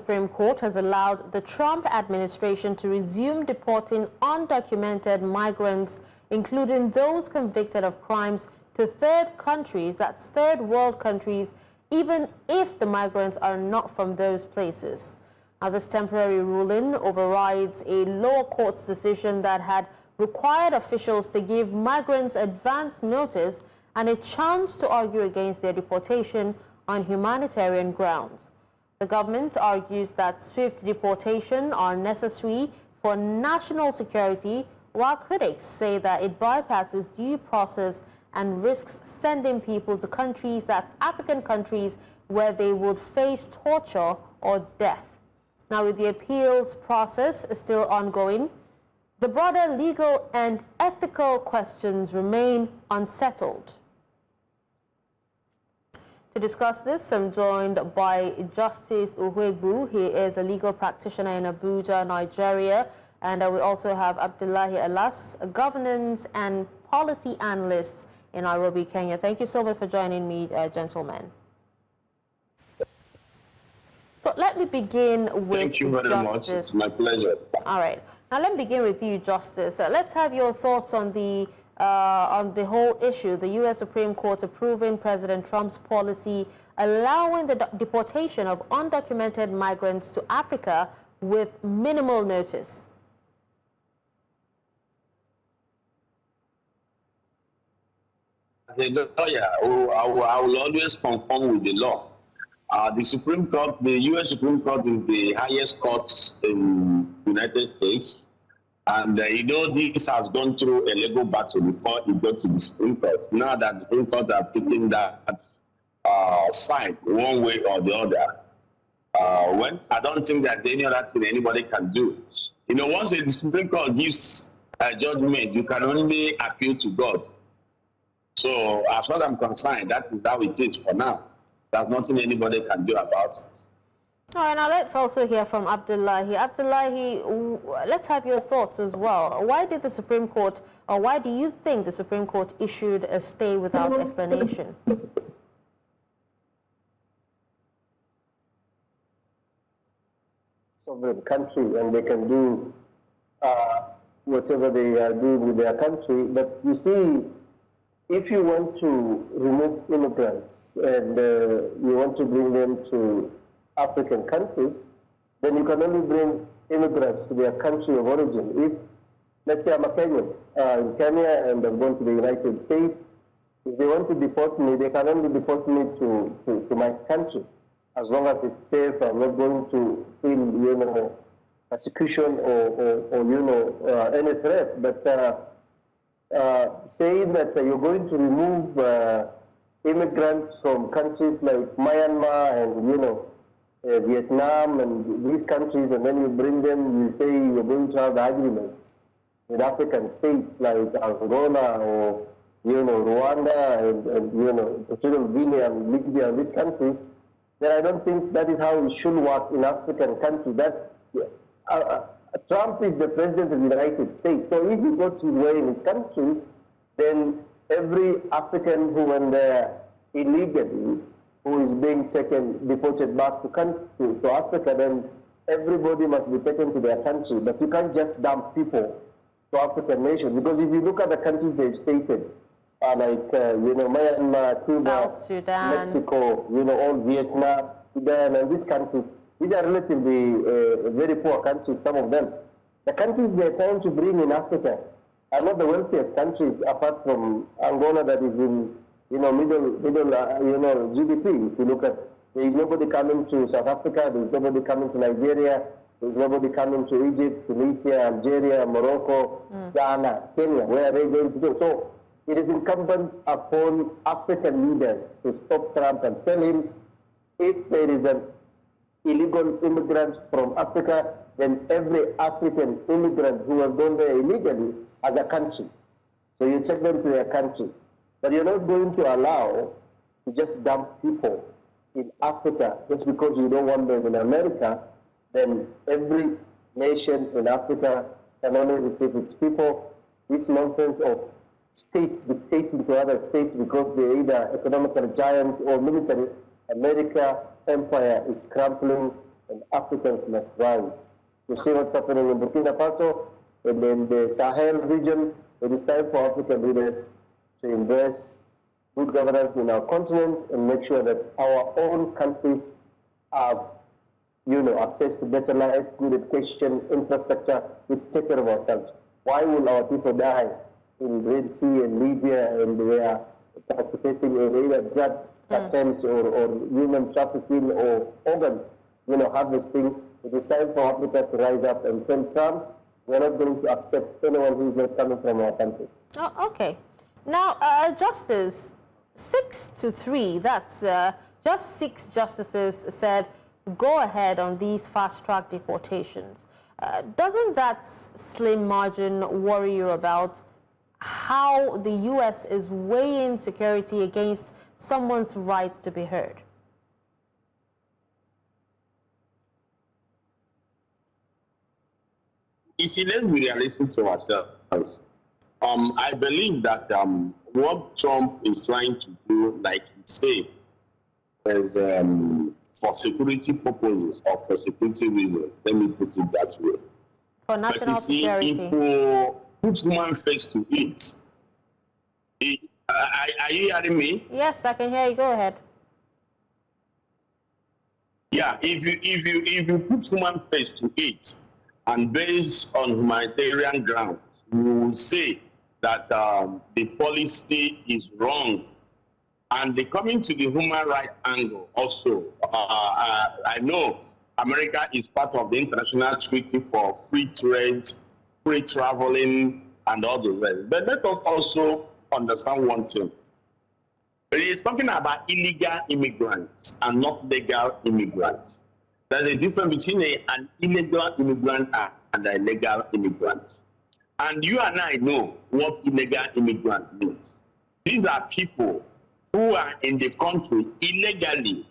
Supreme Court has allowed the Trump administration to resume deporting undocumented migrants, including those convicted of crimes, to third countries, that's third world countries, even if the migrants are not from those places. Now, this temporary ruling overrides a lower court's decision that had required officials to give migrants advance notice and a chance to argue against their deportation on humanitarian grounds. The government argues that swift deportation are necessary for national security, while critics say that it bypasses due process and risks sending people to countries, that's African countries, where they would face torture or death. Now, with the appeals process still ongoing, the broader legal and ethical questions remain unsettled. To discuss this, I'm joined by Justice Uhuegbu. He is a legal practitioner in Abuja, Nigeria. And we also have Abdullahi, a governance and policy analyst in Nairobi, Kenya. Thank you so much for joining me, gentlemen. So let me begin with Thank you very much. It's my pleasure. All right. Now let me begin with you, Justice. Let's have your thoughts on the whole issue. The U.S. Supreme Court approving President Trump's policy allowing the deportation of undocumented migrants to Africa with minimal notice. As a lawyer, I will always conform with the law. The Supreme Court, the U.S. Supreme Court is the highest court in the United States. And you know, this has gone through a legal battle before it got to the Supreme Court. Now that the Supreme Court have taken that side one way or the other, I don't think that any other thing anybody can do. You know, once the Supreme Court gives a judgment, you can only appeal to God. So as far as I'm concerned, that is how it is for now. There's nothing anybody can do about it. All right, now let's also hear from Abdullahi. Abdullahi, let's have your thoughts as well. Why did the Supreme Court, or why do you think the Supreme Court issued a stay without explanation? Sovereign country, and they can do whatever they are doing with their country. But you see, if you want to remove immigrants and you want to bring them to African countries, then you can only bring immigrants to their country of origin. If, let's say I'm a Kenyan in Kenya and I'm going to the United States, if they want to deport me, they can only deport me to my country, as long as it's safe. I'm not going to feel, you know, persecution or you know, any threat. But saying that you're going to remove immigrants from countries like Myanmar and, you know, Vietnam and these countries, and then you bring them, you say you're going to have agreements with African states like Angola or, you know, Rwanda and you know, Equatorial Guinea and Libya and these countries, then I don't think that is how it should work in African countries. That Trump is the president of the United States, so if he got his way in his country, then every African who went there illegally, who is being deported back to Africa, then everybody must be taken to their country. But you can't just dump people to African nations, because if you look at the countries they've stated, like, you know, Myanmar, Cuba, Mexico, you know, all Vietnam, Sudan, and these countries, these are relatively very poor countries, some of them. The countries they're trying to bring in Africa are not the wealthiest countries, apart from Angola that is in, you know, middle you know, GDP. If you look at, there is nobody coming to South Africa, there is nobody coming to Nigeria, there is nobody coming to Egypt, Tunisia, Algeria, Morocco, Ghana, Kenya. Where are they going to go? So it is incumbent upon African leaders to stop Trump and tell him, if there is an illegal immigrants from Africa, then every African immigrant who has gone there illegally has a country. So you take them to their country. But you're not going to allow to just dump people in Africa just because you don't want them in America. Then every nation in Africa can only receive its people. This nonsense of states dictating to other states because they're either economical giant or military. America empire is crumbling and Africans must rise. You see what's happening in Burkina Faso and in the Sahel region. It is time for African leaders to embrace good governance in our continent and make sure that our own countries have, access to better life, good education, infrastructure. We take care of ourselves. Why will our people die in Red Sea and Libya, and we are participating in either drug cartels or human trafficking or organ, harvesting? It is time for Africa to rise up and tell Trump, we're not going to accept anyone who is not coming from our country. Oh, okay. Now, Justice, 6-3, that's just 6 justices said go ahead on these fast-track deportations. Doesn't that slim margin worry you about how the U.S. is weighing security against someone's right to be heard? You see, let's be realistic to ourselves. I believe that what Trump is trying to do, like he said, is for security purposes or for security reasons. Let me put it that way. For national security. If you put one face to it, are you hearing me? Yes, I can hear you. Go ahead. Yeah, if you put one face to it, and based on humanitarian grounds, you will say that the policy is wrong. And coming to the human rights angle also, I know America is part of the International Treaty for Free Trade, Free Traveling, and all the rest. But let us also understand one thing. It is talking about illegal immigrants and not legal immigrants. There's a difference between an illegal immigrant and a legal immigrant. And you and I know what illegal immigrant means. These are people who are in the country illegally,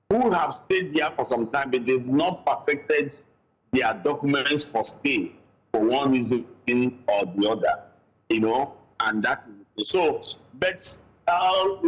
who have stayed there for some time, but they've not perfected their documents for stay for one reason or the other, and that is it. So, but all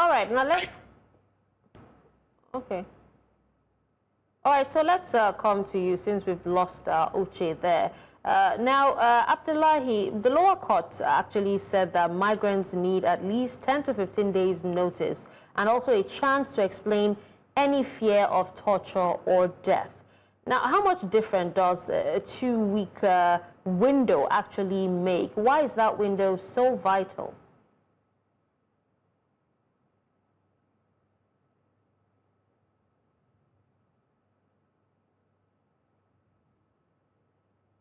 right, now let's... Okay. All right, so let's come to you since we've lost Uche there. Now, Abdullahi, the lower court actually said that migrants need at least 10 to 15 days notice and also a chance to explain any fear of torture or death. Now, how much different does a 2-week window actually make? Why is that window so vital?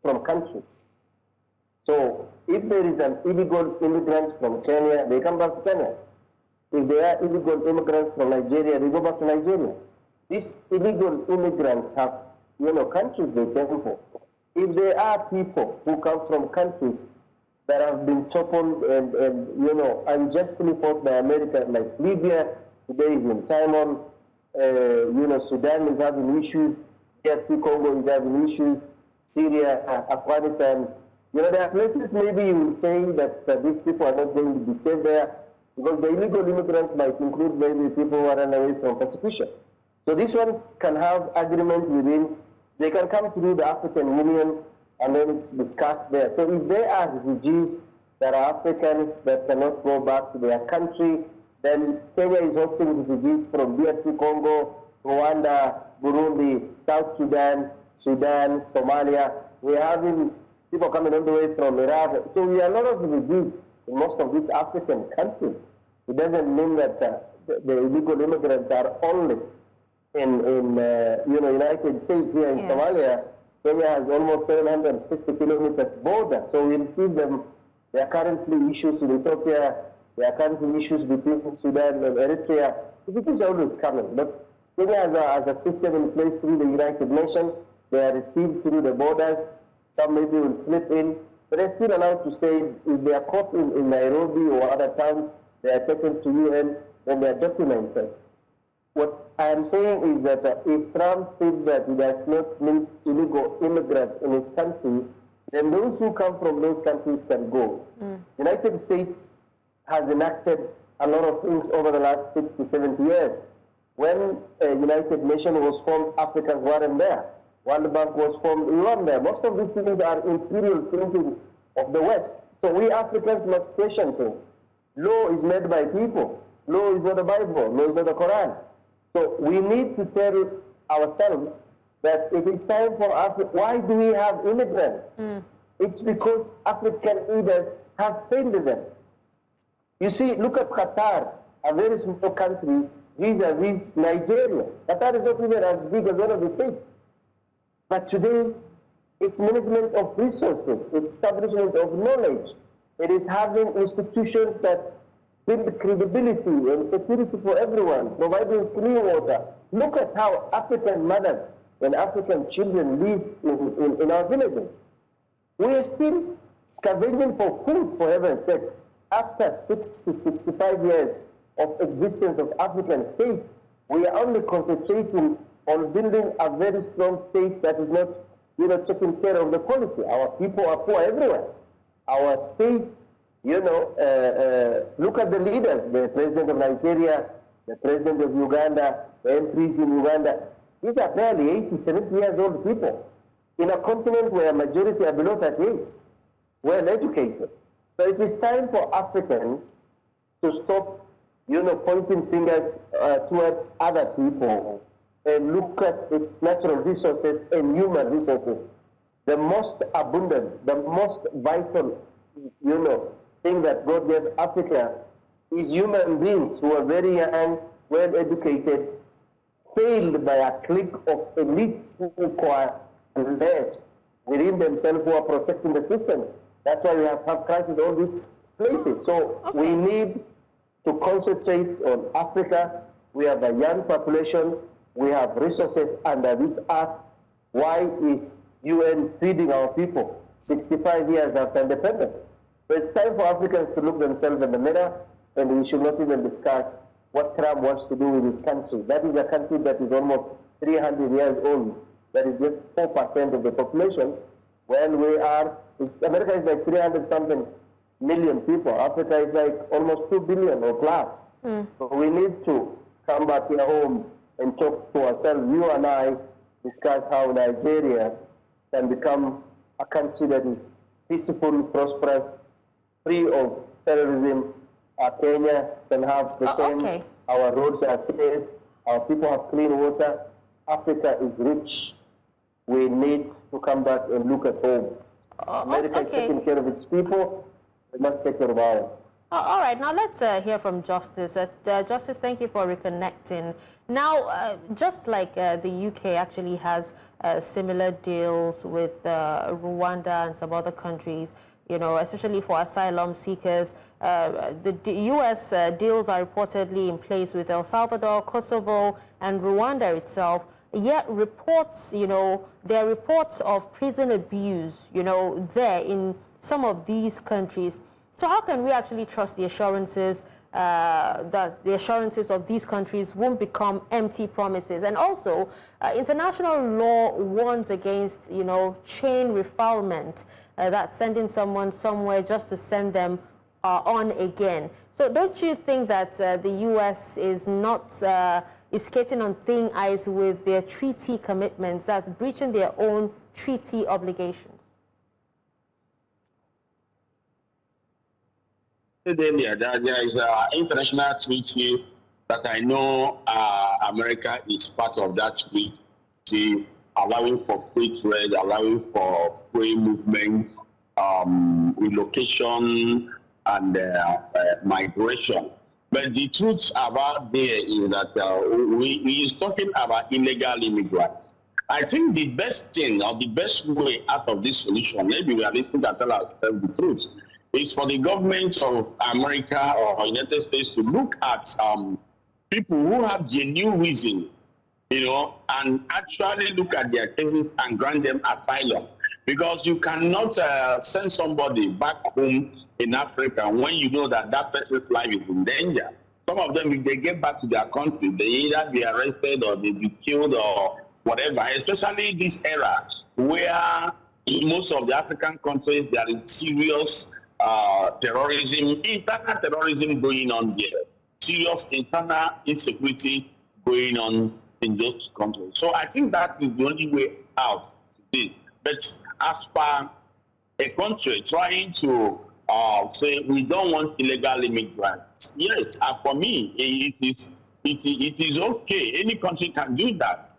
From countries. So if there is an illegal immigrant from Kenya, they come back to Kenya. If there are illegal immigrants from Nigeria, they go back to Nigeria. These illegal immigrants have, countries they came for. If there are people who come from countries that have been toppled and unjustly fought by America, like Libya, today is in Timon, Sudan is having issues, DRC Congo is having issues, Syria, Afghanistan. There are places maybe you will say that these people are not going to be safe there because the illegal immigrants might include maybe people who are run away from persecution. So these ones can have agreement within, they can come through the African Union and then it's discussed there. So if there are refugees that are Africans that cannot go back to their country, then Kenya is hosting refugees from DRC Congo, Rwanda, Burundi, South Sudan, Sudan, Somalia. We're having people coming all the way from Iraq. So we have a lot of refugees in most of these African countries. It doesn't mean that the illegal immigrants are only in United States. Here in Somalia, Kenya has almost 750 kilometers border. So we receive them. There are currently issues in Ethiopia. There are currently issues between Sudan and Eritrea. It is always coming. But Kenya has a system in place through the United Nations. They are received through the borders. Some maybe will slip in, but they're still allowed to stay. If they are caught in Nairobi or other towns, they are taken to UN, then they are documented. What I am saying is that if Trump feels that he does not need illegal immigrants in his country, then those who come from those countries can go. United States has enacted a lot of things over the last 60, 70 years. When United Nations was formed, Africans weren't there. World Bank was formed, we weren't there. Most of these things are imperial thinking of the West. So we Africans must question things. Law is made by people. Law is not the Bible. Law is not the Quran. So we need to tell ourselves that it is time for Africa. Why do we have immigrants? It's because African leaders have failed them. You see, look at Qatar, a very small country, vis-a-vis Nigeria. Qatar is not even as big as one of the states. But today, it's management of resources, establishment of knowledge. It is having institutions that build credibility and security for everyone, providing clean water. Look at how African mothers and African children live in our villages. We are still scavenging for food, for heaven's sake. After 60, 65 years of existence of African states, we are only concentrating on building a very strong state that is not, taking care of the quality. Our people are poor everywhere. Our state, look at the leaders, the president of Nigeria, the president of Uganda, the MPs in Uganda. These are barely 80, 70 years old people in a continent where a majority are below 38, well educated. So it is time for Africans to stop, pointing fingers towards other people and look at its natural resources and human resources. The most abundant, the most vital, thing that God gave Africa is human beings who are very young, well educated, failed by a clique of elites who require less within themselves who are protecting the systems. That's why we have crisis in all these places. So we need to concentrate on Africa. We have a young population. We have resources under this earth. Why is UN feeding our people 65 years after independence? So it's time for Africans to look themselves in the mirror, and we should not even discuss what Trump wants to do with his country. That is a country that is almost 300 years old. That is just 4% of the population. When we are, America is like 300-something million people. Africa is like almost 2 billion or plus. So we need to come back here home and talk to ourselves. You and I discuss how Nigeria can become a country that is peaceful, prosperous, free of terrorism. Kenya can have the same. Our roads are safe. Our people have clean water. Africa is rich. We need to come back and look at home. America is taking care of its people. We must take care of ours. All right, now let's hear from Justice. Justice, thank you for reconnecting. Now, just like the UK actually has similar deals with Rwanda and some other countries, especially for asylum seekers, the US deals are reportedly in place with El Salvador, Kosovo, and Rwanda itself. Yet reports, there are reports of prison abuse, there in some of these countries. So how can we actually trust the assurances that the assurances of these countries won't become empty promises? And also, international law warns against, chain refoulement, that's sending someone somewhere just to send them on again. So don't you think that the U.S. is not is skating on thin ice with their treaty commitments, that's breaching their own treaty obligations? There is an international treaty that I know America is part of that treaty, allowing for free trade, allowing for free movement, relocation, and migration. But the truth about there is that we is talking about illegal immigrants. I think the best thing or the best way out of this solution, maybe we are listening to tell ourselves the truth, is for the government of America or United States to look at people who have genuine reason, and actually look at their cases and grant them asylum. Because you cannot send somebody back home in Africa when you know that that person's life is in danger. Some of them, if they get back to their country, they either be arrested or they be killed or whatever, especially this era where in most of the African countries, there is serious terrorism, internal terrorism going on there. Serious internal insecurity going on in those countries. So I think that is the only way out to this. But as per a country trying to say we don't want illegal immigrants, yes, for me it is okay. Any country can do that.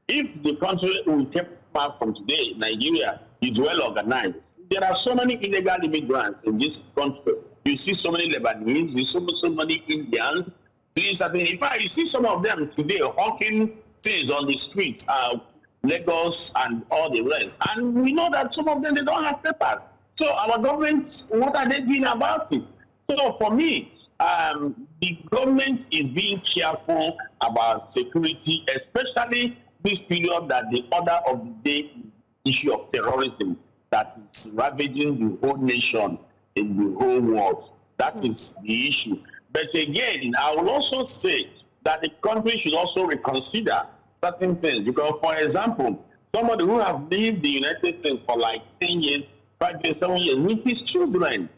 If the country we take part from today, Nigeria, is well organized, there are so many illegal immigrants in this country. You see so many Lebanese, you see so many Indians. In fact, you see some of them today hawking things on the streets of Lagos and all the rest. And we know that some of them, they don't have papers. So our government, what are they doing about it? So for me, the government is being careful about security, especially this period that the order of the day issue of terrorism that is ravaging the whole nation in the whole world. That is the issue. But again, I will also say that the country should also reconsider certain things. Because, for example, somebody who has lived in the United States for like 10 years, 5 years, 7 years, with his children,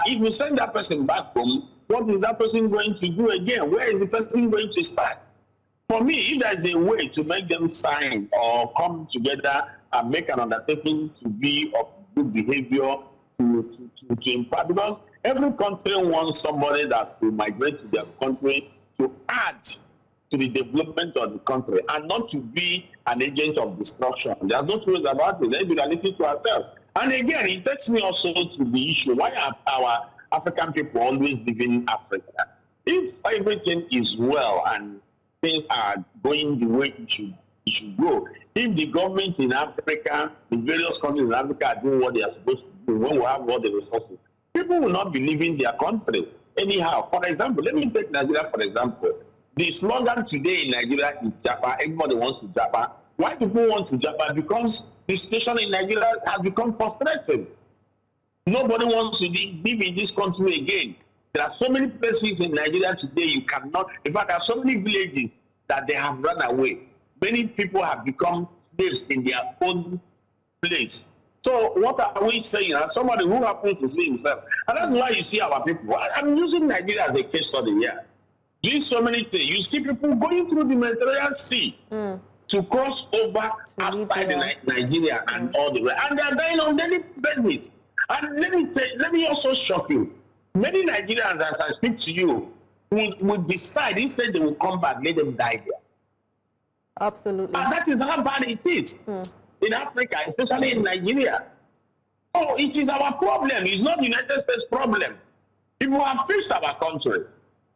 if you send that person back home, what is that person going to do again? Where is the person going to start? For me, if there's a way to make them sign or come together and make an undertaking to be of good behavior, to impact, because every country wants somebody that will migrate to their country to add to the development of the country and not to be an agent of destruction. There's no truth about it. Let's be realistic to ourselves. And again, it takes me also to the issue, why are our African people always live in Africa? If everything is well and things are going the way it should go, if the government in Africa, the various countries in Africa are doing what they are supposed to do, when we have all the resources, people will not be leaving their country anyhow. For example, let me take Nigeria for example. The slogan today in Nigeria is Japa. Everybody wants to Japa. Why do people want to Japa? Because the situation in Nigeria has become frustrating. Nobody wants to live in this country again. There are so many places in Nigeria today you cannot. In fact, there are so many villages that they have run away. Many people have become slaves in their own place. So what are we saying? As somebody who happens to see himself, and that's why you see our people. I'm using Nigeria as a case study here. Doing so many things. You see people going through the Mediterranean Sea to cross over outside Nigeria and all the way, and they are dying on daily basis. And let me also shock you. Many Nigerians, as I speak to you, would decide instead they will come back, let them die there. Absolutely. And that is how bad it is in Africa, especially in Nigeria. Oh, it is our problem. It's not the United States' problem. If we have fixed our country,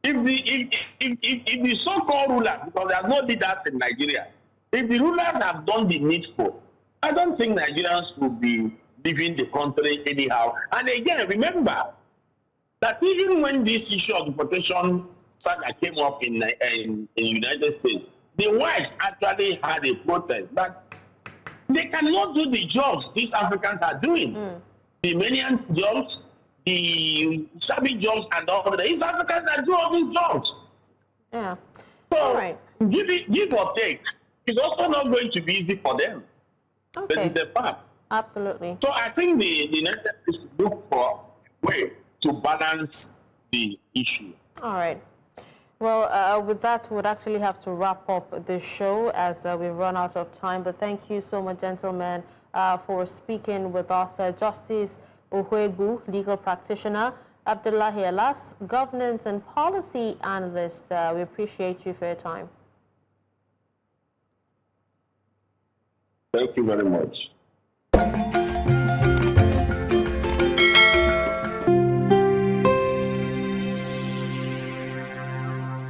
if the so-called rulers, because there are no leaders in Nigeria, if the rulers have done the needful, I don't think Nigerians will be leaving the country anyhow. And again, remember that even when this issue of deportation saga came up in the United States, the whites actually had a protest that they cannot do the jobs these Africans are doing. The Menian jobs, the shabby jobs, and all that. It's Africans that do all these jobs. Yeah. So give or take, it's also not going to be easy for them. Okay. That is a fact. Absolutely. So I think the United States look for a way to balance the issue. All right. Well, with that, we would actually have to wrap up the show as we've run out of time. But thank you so much, gentlemen, for speaking with us. Justice Uhuegbu, legal practitioner, Abdullahi, governance and policy analyst. We appreciate you for your time. Thank you very much.